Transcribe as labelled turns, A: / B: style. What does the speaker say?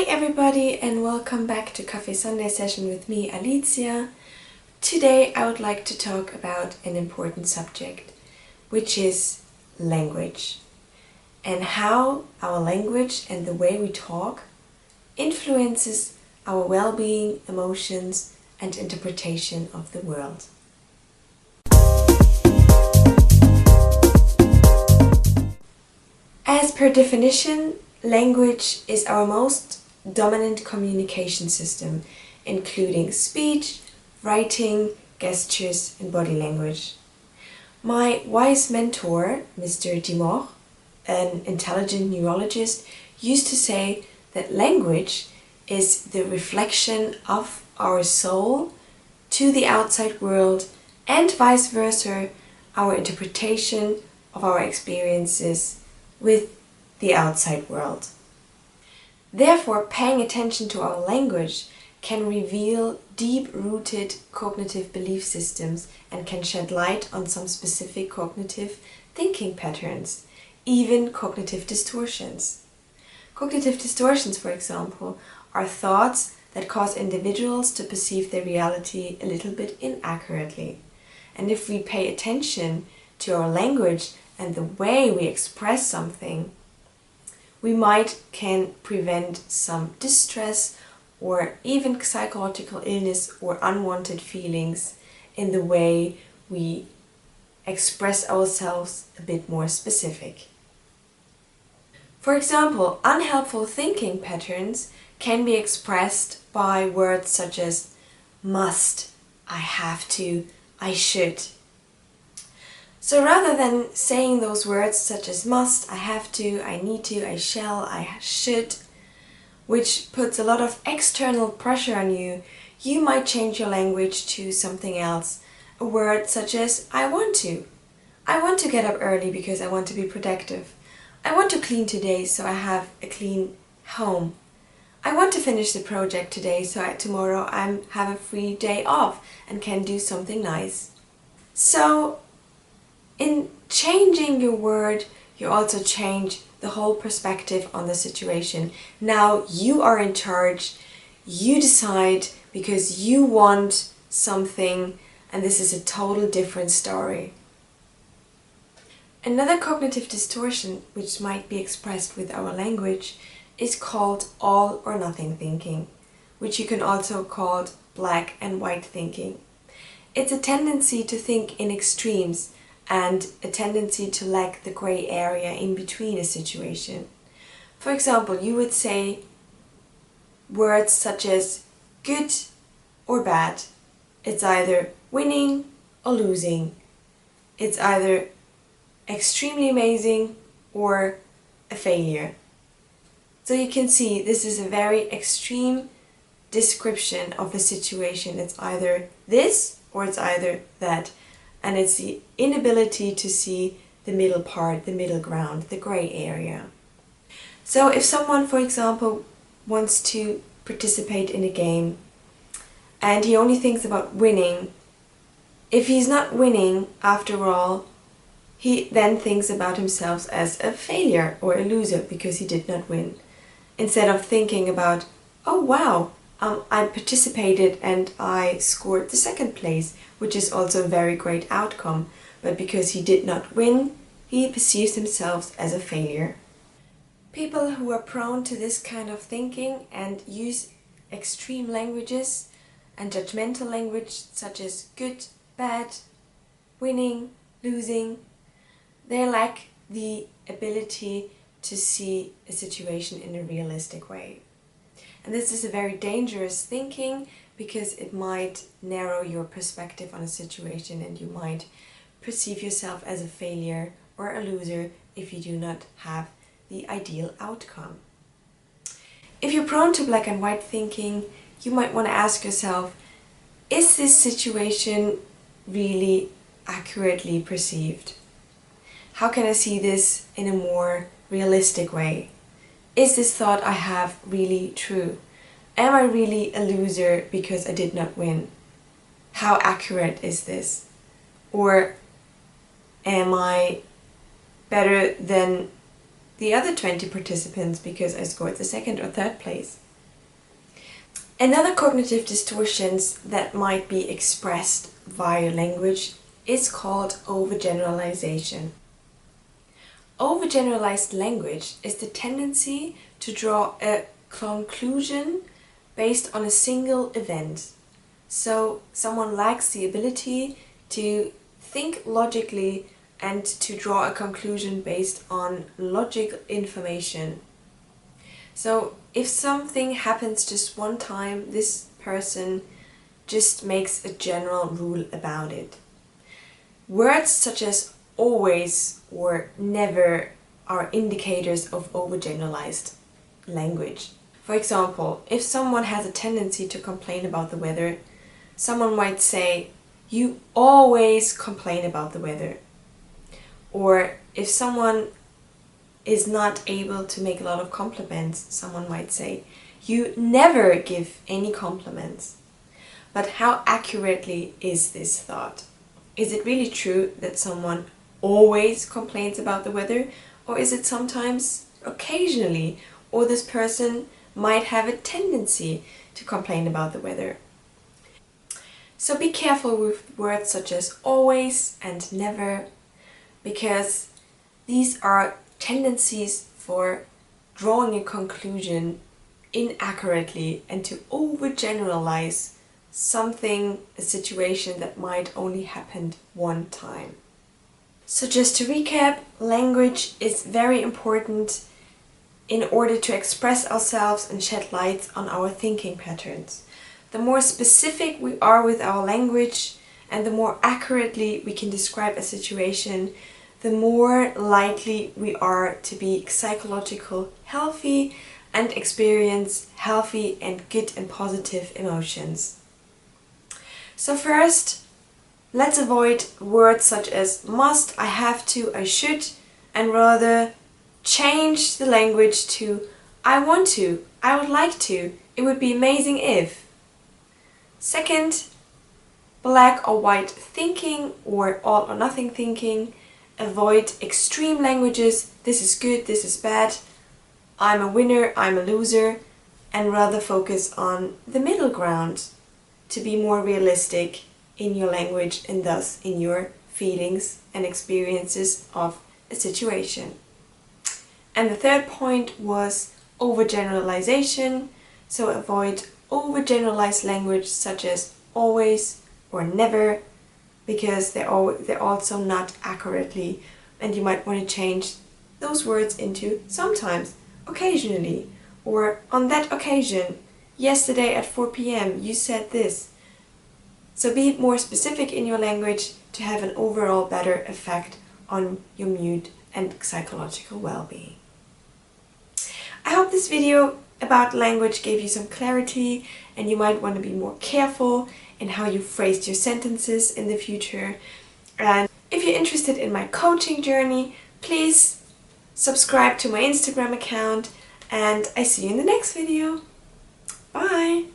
A: Hi everybody and welcome back to Coffee Sunday session with me, Alicia. Today I would like to talk about an important subject, which is language, and how our language and the way we talk influences our well-being, emotions and interpretation of the world. As per definition, language is our most dominant communication system, including speech, writing, gestures and body language. My wise mentor, Mr. Dimor, an intelligent neurologist, used to say that language is the reflection of our soul to the outside world and vice versa, our interpretation of our experiences with the outside world. Therefore, paying attention to our language can reveal deep-rooted cognitive belief systems and can shed light on some specific cognitive thinking patterns, even cognitive distortions. Cognitive distortions, for example, are thoughts that cause individuals to perceive their reality a little bit inaccurately. And if we pay attention to our language and the way we express something, we can prevent some distress or even psychological illness or unwanted feelings in the way we express ourselves a bit more specific. For example, unhelpful thinking patterns can be expressed by words such as must, I have to, I should. So rather than saying those words such as must, I have to, I need to, I shall, I should, which puts a lot of external pressure on you, you might change your language to something else. A word such as I want to. I want to get up early because I want to be productive. I want to clean today so I have a clean home. I want to finish the project today so tomorrow I have a free day off and can do something nice. So in changing your word, you also change the whole perspective on the situation. Now you are in charge, you decide because you want something, and this is a total different story. Another cognitive distortion which might be expressed with our language is called all or nothing thinking, which you can also call black and white thinking. It's a tendency to think in extremes and a tendency to lack the gray area in between a situation. For example, you would say words such as good or bad. It's either winning or losing. It's either extremely amazing or a failure. So you can see this is a very extreme description of a situation. It's either this or it's either that. And it's the inability to see the middle part, the middle ground, the gray area. So if someone, for example, wants to participate in a game and he only thinks about winning, if he's not winning after all, he then thinks about himself as a failure or a loser because he did not win. Instead of thinking about, oh wow, I participated and I scored the second place, which is also a very great outcome, but because he did not win, he perceives himself as a failure. People who are prone to this kind of thinking and use extreme languages and judgmental language such as good, bad, winning, losing, they lack the ability to see a situation in a realistic way. And this is a very dangerous thinking because it might narrow your perspective on a situation and you might perceive yourself as a failure or a loser if you do not have the ideal outcome. If you're prone to black and white thinking, you might want to ask yourself, is this situation really accurately perceived? How can I see this in a more realistic way? Is this thought I have really true? Am I really a loser because I did not win? How accurate is this? Or am I better than the other 20 participants because I scored the second or third place? Another cognitive distortions that might be expressed via language is called overgeneralization. Overgeneralized language is the tendency to draw a conclusion based on a single event. So someone lacks the ability to think logically and to draw a conclusion based on logical information. So if something happens just one time, this person just makes a general rule about it. Words such as always or never are indicators of overgeneralized language. For example, if someone has a tendency to complain about the weather, someone might say, "You always complain about the weather." Or if someone is not able to make a lot of compliments, someone might say, "You never give any compliments." But how accurately is this thought? Is it really true that someone always complains about the weather? Or is it sometimes occasionally? Or this person might have a tendency to complain about the weather? So be careful with words such as always and never, because these are tendencies for drawing a conclusion inaccurately and to overgeneralize something, a situation that might only happen one time. So just to recap, language is very important in order to express ourselves and shed light on our thinking patterns. The more specific we are with our language and the more accurately we can describe a situation, the more likely we are to be psychologically healthy and experience healthy and good and positive emotions. So first, let's avoid words such as must, I have to, I should, and rather change the language to I want to, I would like to, it would be amazing if. Second, black or white thinking or all or nothing thinking. Avoid extreme languages, this is good, this is bad, I'm a winner, I'm a loser, and rather focus on the middle ground to be more realistic in your language and thus in your feelings and experiences of a situation. And the third point was overgeneralization, so avoid overgeneralized language such as always or never, because they're also not accurately, and you might want to change those words into sometimes, occasionally, or on that occasion, yesterday at 4 p.m. you said this. So be more specific in your language to have an overall better effect on your mood and psychological well-being. I hope this video about language gave you some clarity and you might want to be more careful in how you phrased your sentences in the future. And if you're interested in my coaching journey, please subscribe to my Instagram account and I see you in the next video. Bye!